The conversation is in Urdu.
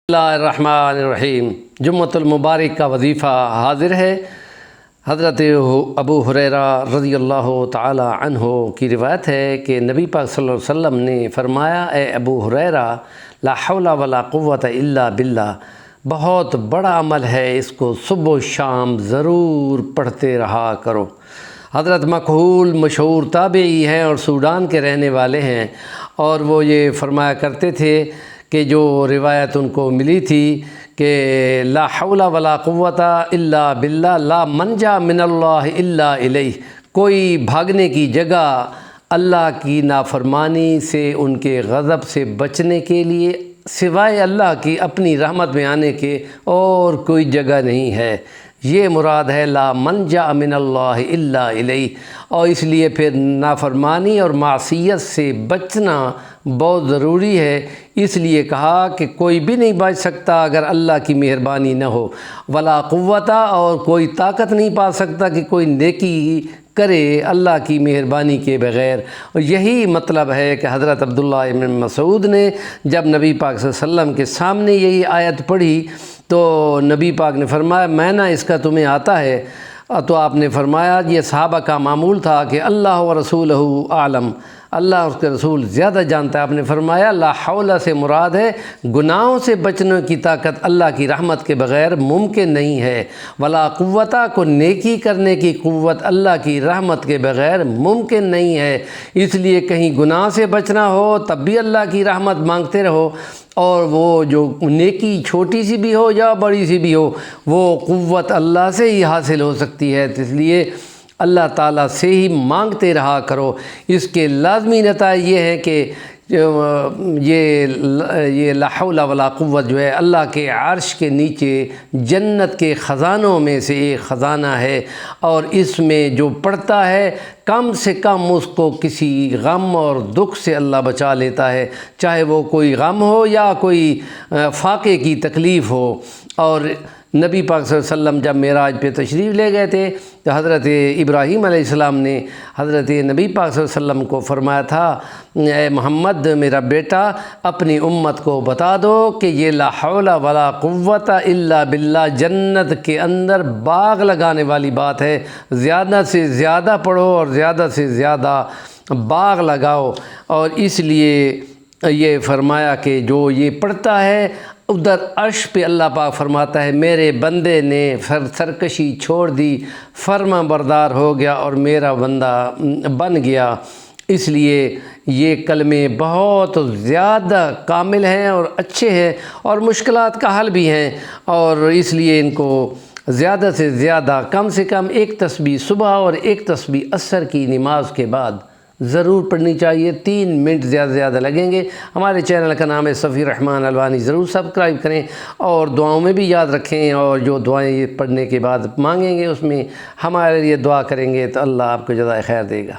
اللہ الرحمن الرحیم۔ جمعۃ المبارک کا وظیفہ حاضر ہے۔ حضرت ابو ہریرہ رضی اللہ تعالی عنہ کی روایت ہے کہ نبی پاک صلی اللہ علیہ وسلم نے فرمایا، اے ابو ہریرہ، لا حول ولا قوت الا باللہ، بہت بڑا عمل ہے، اس کو صبح و شام ضرور پڑھتے رہا کرو۔ حضرت مکحول مشہور تابعی ہیں اور سوڈان کے رہنے والے ہیں، اور وہ یہ فرمایا کرتے تھے کہ جو روایت ان کو ملی تھی کہ لا حول ولا قوت الا باللہ، لا منجا من اللہ الا الیہ، کوئی بھاگنے کی جگہ اللہ کی نافرمانی سے، ان کے غضب سے بچنے کے لیے سوائے اللہ کی اپنی رحمت میں آنے کے اور کوئی جگہ نہیں ہے۔ یہ مراد ہے لا منجا من اللہ الا الیہ، اور اس لیے پھر نافرمانی اور معصیت سے بچنا بہت ضروری ہے۔ اس لیے کہا کہ کوئی بھی نہیں بچ سکتا اگر اللہ کی مہربانی نہ ہو، ولا قوت، اور کوئی طاقت نہیں پا سکتا کہ کوئی نیکی کرے اللہ کی مہربانی کے بغیر۔ اور یہی مطلب ہے کہ حضرت عبداللہ ابن مسعود نے جب نبی پاک صلی اللہ علیہ وسلم کے سامنے یہی آیت پڑھی تو نبی پاک نے فرمایا، میں نہ اس کا تمہیں آتا ہے؟ تو آپ نے فرمایا، یہ صحابہ کا معمول تھا کہ اللہ و رسولہ عالم، اللہ اور اس کے رسول زیادہ جانتا ہے۔ آپ نے فرمایا لا حول سے مراد ہے گناہوں سے بچنے کی طاقت اللہ کی رحمت کے بغیر ممکن نہیں ہے، ولا قوت، کو نیکی کرنے کی قوت اللہ کی رحمت کے بغیر ممکن نہیں ہے۔ اس لیے کہیں گناہ سے بچنا ہو تب بھی اللہ کی رحمت مانگتے رہو، اور وہ جو نیکی چھوٹی سی بھی ہو یا بڑی سی بھی ہو، وہ قوت اللہ سے ہی حاصل ہو سکتی ہے۔ اس لیے اللہ تعالیٰ سے ہی مانگتے رہا کرو۔ اس کے لازمی نتائج یہ ہیں کہ یہ لا حول ولا قوت جو ہے اللہ کے عرش کے نیچے جنت کے خزانوں میں سے ایک خزانہ ہے، اور اس میں جو پڑھتا ہے کم سے کم اس کو کسی غم اور دکھ سے اللہ بچا لیتا ہے، چاہے وہ کوئی غم ہو یا کوئی فاقے کی تکلیف ہو۔ اور نبی پاک صلی اللہ علیہ وسلم جب معراج پہ تشریف لے گئے تھے تو حضرت ابراہیم علیہ السلام نے حضرت نبی پاک صلی اللہ علیہ وسلم کو فرمایا تھا، اے محمد میرا بیٹا، اپنی امت کو بتا دو کہ یہ لا حول ولا قوت الا باللہ جنت کے اندر باغ لگانے والی بات ہے، زیادہ سے زیادہ پڑھو اور زیادہ سے زیادہ باغ لگاؤ۔ اور اس لیے یہ فرمایا کہ جو یہ پڑھتا ہے ادھر عرش پہ اللہ پاک فرماتا ہے، میرے بندے نے سرکشی چھوڑ دی، فرما بردار ہو گیا اور میرا بندہ بن گیا۔ اس لیے یہ کلمے بہت زیادہ کامل ہیں اور اچھے ہیں اور مشکلات کا حل بھی ہیں، اور اس لیے ان کو زیادہ سے زیادہ کم سے کم ایک تسبیح صبح اور ایک تسبیح عصر کی نماز کے بعد ضرور پڑھنی چاہیے۔ 3 منٹ زیادہ سے زیادہ لگیں گے۔ ہمارے چینل کا نام ہے صفی الرحمن الوانی، ضرور سبسکرائب کریں اور دعاؤں میں بھی یاد رکھیں، اور جو دعائیں پڑھنے کے بعد مانگیں گے اس میں ہمارے لیے دعا کریں گے تو اللہ آپ کو جزائے خیر دے گا۔